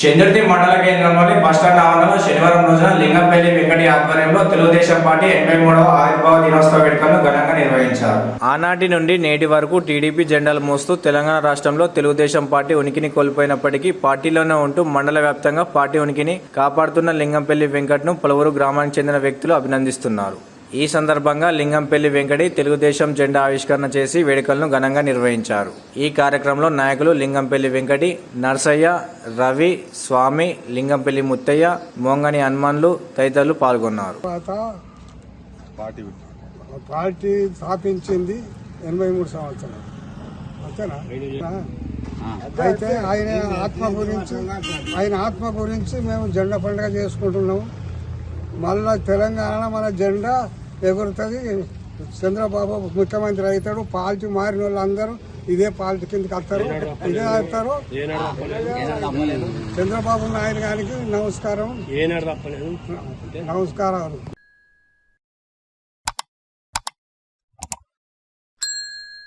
చంద్రుతి మండల కేంద్రంలోని బస్టాండ్ ఆవరణలో శనివారం రోజున లింగంపల్లి వెంకటి ఆధ్వర్యంలో తెలుగుదేశం పార్టీ 83వ ఆవిర్భావ దినోత్సవ వేడుకలను ఘనంగా నిర్వహించారు. ఆనాటి నుండి నేటి వరకు టీడీపీ జెండాలు మోస్తూ తెలంగాణ రాష్ట్రంలో తెలుగుదేశం పార్టీ ఉనికిని కోల్పోయినప్పటికీ పార్టీలోనే ఉంటూ మండల వ్యాప్తంగా పార్టీ ఉనికిని కాపాడుతున్న లింగంపల్లి వెంకట్ను పలువురు గ్రామానికి చెందిన వ్యక్తులు అభినందిస్తున్నారు. ఈ సందర్భంగా లింగంపల్లి వెంకటి తెలుగుదేశం జెండా ఆవిష్కరణ చేసి వేడుకలను ఘనంగా నిర్వహించారు. ఈ కార్యక్రమంలో నాయకులు లింగంపల్లి వెంకటి, నర్సయ్య, రవి, స్వామి, లింగంపల్లి ముత్తయ్య, మోంగని హనుమాన్లు తదితరులు పాల్గొన్నారు. పార్టీ స్థాపించింది 83 సంవత్సరాలు. అయితే ఆయన ఆత్మ గురించి మేము జెండా పండుగ చేసుకుంటున్నాము. మళ్ళా తెలంగాణ మన జెండా ఎగురుతుంది. చంద్రబాబు ముఖ్యమంత్రి అవుతాడు. పార్టీ మారిన వాళ్ళందరూ ఇదే పార్టీ కిందకి వస్తారు, ఇదే అవుతారు. చంద్రబాబు నాయుడు గారికి నమస్కారం.